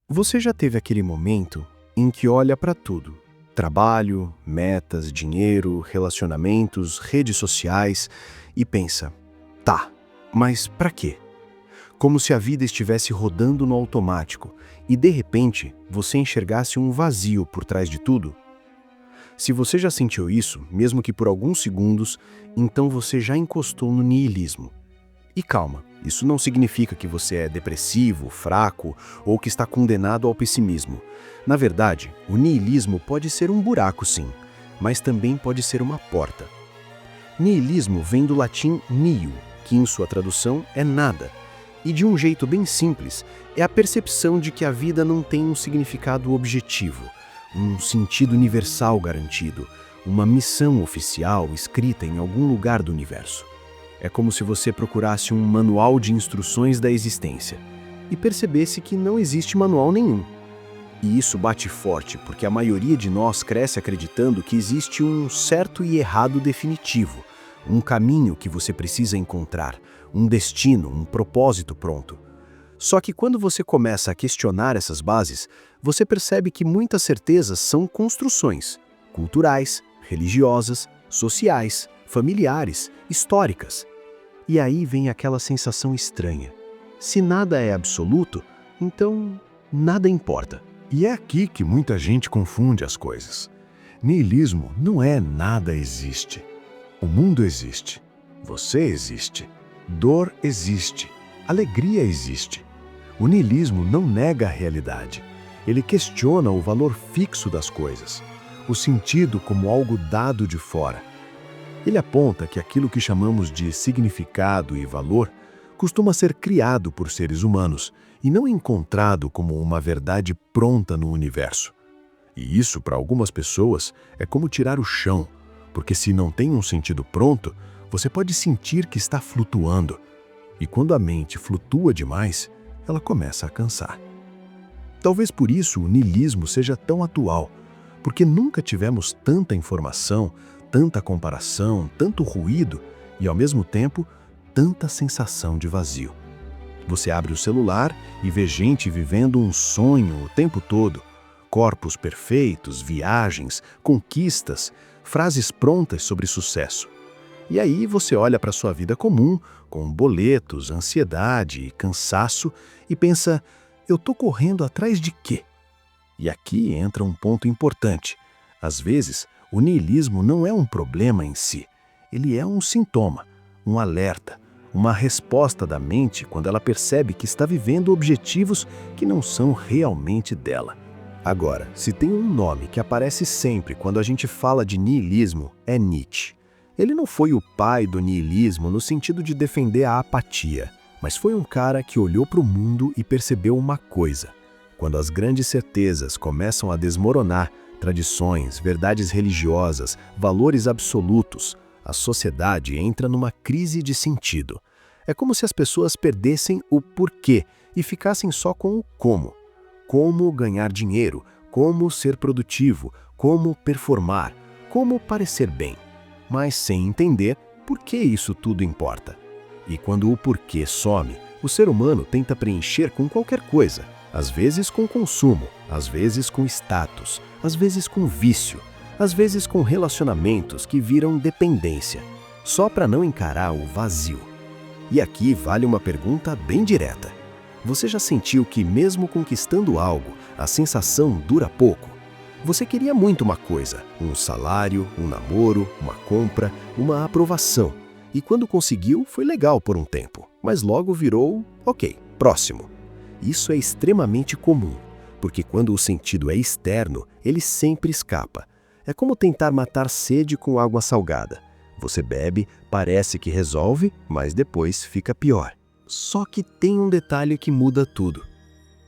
Você já teve aquele momento em que olha para tudo: trabalho, metas, dinheiro, relacionamentos, redes sociais e pensa: tá, mas para quê? Como se a vida estivesse rodando no automático e de repente você enxergasse um vazio por trás de tudo? Se você já sentiu isso, mesmo que por alguns segundos, então você já encostou no niilismo. E calma, isso não significa que você é depressivo, fraco ou que está condenado ao pessimismo. Na verdade, o niilismo pode ser um buraco, sim, mas também pode ser uma porta. Niilismo vem do latim nihil, que em sua tradução é nada. E de um jeito bem simples, é a percepção de que a vida não tem um significado objetivo, um sentido universal garantido, uma missão oficial escrita em algum lugar do universo. É como se você procurasse um manual de instruções da existência e percebesse que não existe manual nenhum. E isso bate forte porque a maioria de nós cresce acreditando que existe um certo e errado definitivo, um caminho que você precisa encontrar, um destino, um propósito pronto. Só que quando você começa a questionar essas bases, você percebe que muitas certezas são construções culturais, religiosas, sociais, familiares, históricas. E aí vem aquela sensação estranha. Se nada é absoluto, então nada importa. E é aqui que muita gente confunde as coisas. Niilismo não é nada existe. O mundo existe. Você existe. Dor existe. Alegria existe. O niilismo não nega a realidade. Ele questiona o valor fixo das coisas, o sentido como algo dado de fora. Ele aponta que aquilo que chamamos de significado e valor costuma ser criado por seres humanos e não encontrado como uma verdade pronta no universo. E isso, para algumas pessoas, é como tirar o chão, porque se não tem um sentido pronto, você pode sentir que está flutuando. E quando a mente flutua demais, ela começa a cansar. Talvez por isso o niilismo seja tão atual, porque nunca tivemos tanta informação, tanta comparação, tanto ruído e, ao mesmo tempo, tanta sensação de vazio. Você abre o celular e vê gente vivendo um sonho o tempo todo. Corpos perfeitos, viagens, conquistas, frases prontas sobre sucesso. E aí você olha para sua vida comum, com boletos, ansiedade e cansaço, e pensa: eu estou correndo atrás de quê? E aqui entra um ponto importante. Às vezes, o niilismo não é um problema em si. Ele é um sintoma, um alerta, uma resposta da mente quando ela percebe que está vivendo objetivos que não são realmente dela. Agora, se tem um nome que aparece sempre quando a gente fala de niilismo, é Nietzsche. Ele não foi o pai do niilismo no sentido de defender a apatia, mas foi um cara que olhou para o mundo e percebeu uma coisa. Quando as grandes certezas começam a desmoronar, tradições, verdades religiosas, valores absolutos, a sociedade entra numa crise de sentido. É como se as pessoas perdessem o porquê e ficassem só com o como. Como ganhar dinheiro, como ser produtivo, como performar, como parecer bem. Mas sem entender por que isso tudo importa. E quando o porquê some, o ser humano tenta preencher com qualquer coisa. Às vezes com consumo, às vezes com status, às vezes com vício, às vezes com relacionamentos que viram dependência, só para não encarar o vazio. E aqui vale uma pergunta bem direta. Você já sentiu que mesmo conquistando algo, a sensação dura pouco? Você queria muito uma coisa, um salário, um namoro, uma compra, uma aprovação. E quando conseguiu, foi legal por um tempo, mas logo virou, ok, próximo. Isso é extremamente comum, porque quando o sentido é externo, ele sempre escapa. É como tentar matar sede com água salgada. Você bebe, parece que resolve, mas depois fica pior. Só que tem um detalhe que muda tudo.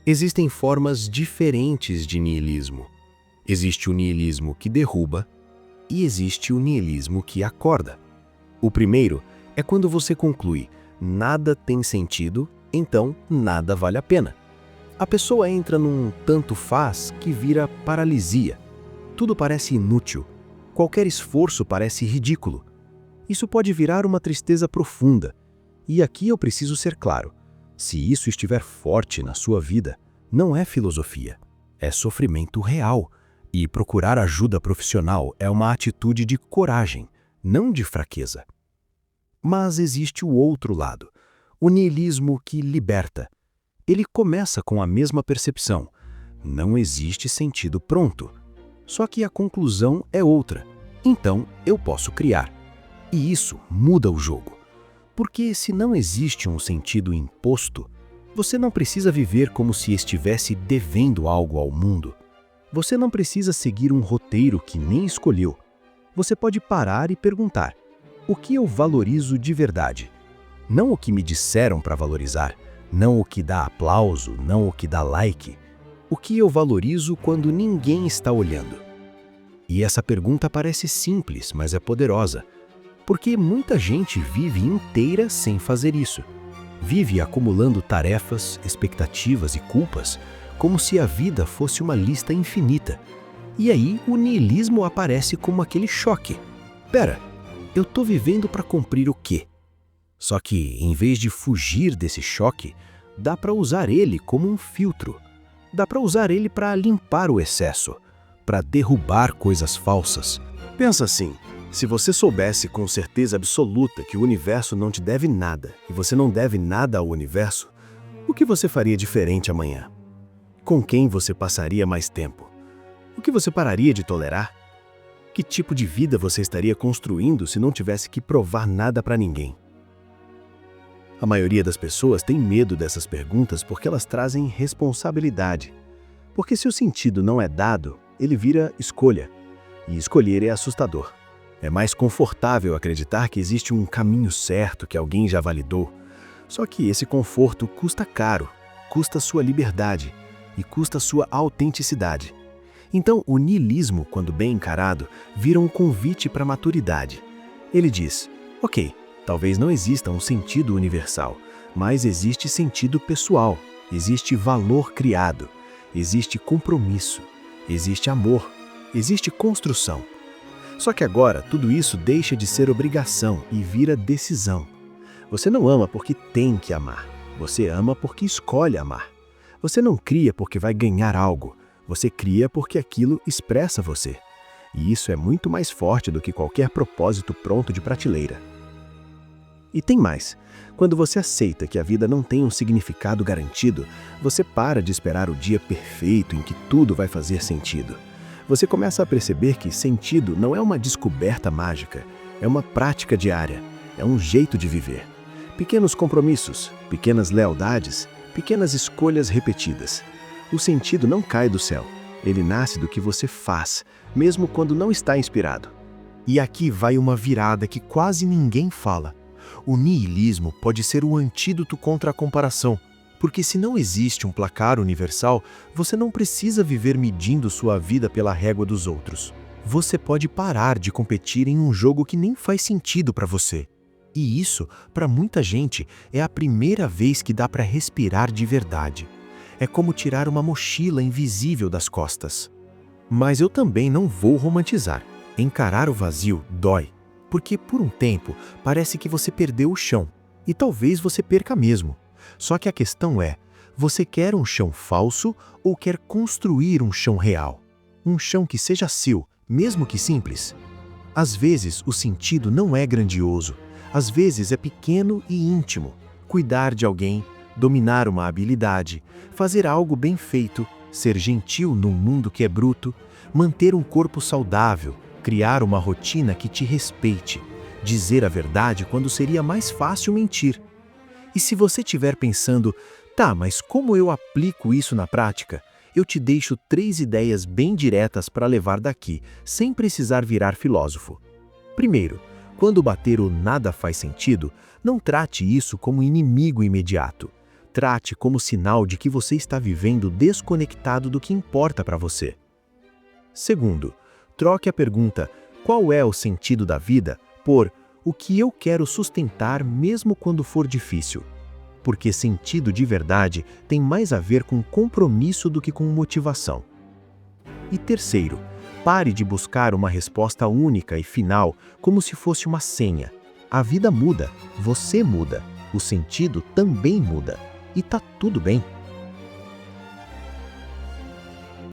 Existem formas diferentes de niilismo. Existe o niilismo que derruba e existe o niilismo que acorda. O primeiro é quando você conclui: nada tem sentido, então nada vale a pena. A pessoa entra num tanto faz que vira paralisia. Tudo parece inútil. Qualquer esforço parece ridículo. Isso pode virar uma tristeza profunda. E aqui eu preciso ser claro. Se isso estiver forte na sua vida, não é filosofia, é sofrimento real. E procurar ajuda profissional é uma atitude de coragem, não de fraqueza. Mas existe o outro lado, o niilismo que liberta. Ele começa com a mesma percepção. Não existe sentido pronto. Só que a conclusão é outra. Então eu posso criar. E isso muda o jogo. Porque se não existe um sentido imposto, você não precisa viver como se estivesse devendo algo ao mundo. Você não precisa seguir um roteiro que nem escolheu. Você pode parar e perguntar: o que eu valorizo de verdade? Não o que me disseram para valorizar, não o que dá aplauso, não o que dá like. O que eu valorizo quando ninguém está olhando? E essa pergunta parece simples, mas é poderosa. Porque muita gente vive inteira sem fazer isso. Vive acumulando tarefas, expectativas e culpas, como se a vida fosse uma lista infinita. E aí o niilismo aparece como aquele choque. Pera, eu tô vivendo para cumprir o quê? Só que, em vez de fugir desse choque, dá para usar ele como um filtro. Dá para usar ele para limpar o excesso, para derrubar coisas falsas. Pensa assim, se você soubesse com certeza absoluta que o universo não te deve nada e você não deve nada ao universo, o que você faria diferente amanhã? Com quem você passaria mais tempo? O que você pararia de tolerar? Que tipo de vida você estaria construindo se não tivesse que provar nada para ninguém? A maioria das pessoas tem medo dessas perguntas porque elas trazem responsabilidade. Porque se o sentido não é dado, ele vira escolha. E escolher é assustador. É mais confortável acreditar que existe um caminho certo que alguém já validou. Só que esse conforto custa caro, custa sua liberdade e custa sua autenticidade. Então, o niilismo, quando bem encarado, vira um convite para a maturidade. Ele diz: ok, talvez não exista um sentido universal, mas existe sentido pessoal, existe valor criado, existe compromisso, existe amor, existe construção. Só que agora tudo isso deixa de ser obrigação e vira decisão. Você não ama porque tem que amar, você ama porque escolhe amar. Você não cria porque vai ganhar algo, você cria porque aquilo expressa você. E isso é muito mais forte do que qualquer propósito pronto de prateleira. E tem mais. Quando você aceita que a vida não tem um significado garantido, você para de esperar o dia perfeito em que tudo vai fazer sentido. Você começa a perceber que sentido não é uma descoberta mágica, é uma prática diária, é um jeito de viver. Pequenos compromissos, pequenas lealdades, pequenas escolhas repetidas. O sentido não cai do céu, ele nasce do que você faz, mesmo quando não está inspirado. E aqui vai uma virada que quase ninguém fala. O niilismo pode ser o antídoto contra a comparação, porque se não existe um placar universal, você não precisa viver medindo sua vida pela régua dos outros. Você pode parar de competir em um jogo que nem faz sentido para você. E isso, para muita gente, é a primeira vez que dá para respirar de verdade. É como tirar uma mochila invisível das costas. Mas eu também não vou romantizar. Encarar o vazio dói, porque por um tempo parece que você perdeu o chão, e talvez você perca mesmo. Só que a questão é, você quer um chão falso ou quer construir um chão real? Um chão que seja seu, mesmo que simples? Às vezes o sentido não é grandioso, às vezes é pequeno e íntimo. Cuidar de alguém, dominar uma habilidade, fazer algo bem feito, ser gentil num mundo que é bruto, manter um corpo saudável, criar uma rotina que te respeite, dizer a verdade quando seria mais fácil mentir. E se você estiver pensando, tá, mas como eu aplico isso na prática? Eu te deixo 3 ideias bem diretas para levar daqui, sem precisar virar filósofo. Primeiro, quando bater o nada faz sentido, não trate isso como inimigo imediato. Trate como sinal de que você está vivendo desconectado do que importa para você. Segundo, troque a pergunta, qual é o sentido da vida, por o que eu quero sustentar mesmo quando for difícil. Porque sentido de verdade tem mais a ver com compromisso do que com motivação. E terceiro, pare de buscar uma resposta única e final como se fosse uma senha. A vida muda, você muda, o sentido também muda. E tá tudo bem.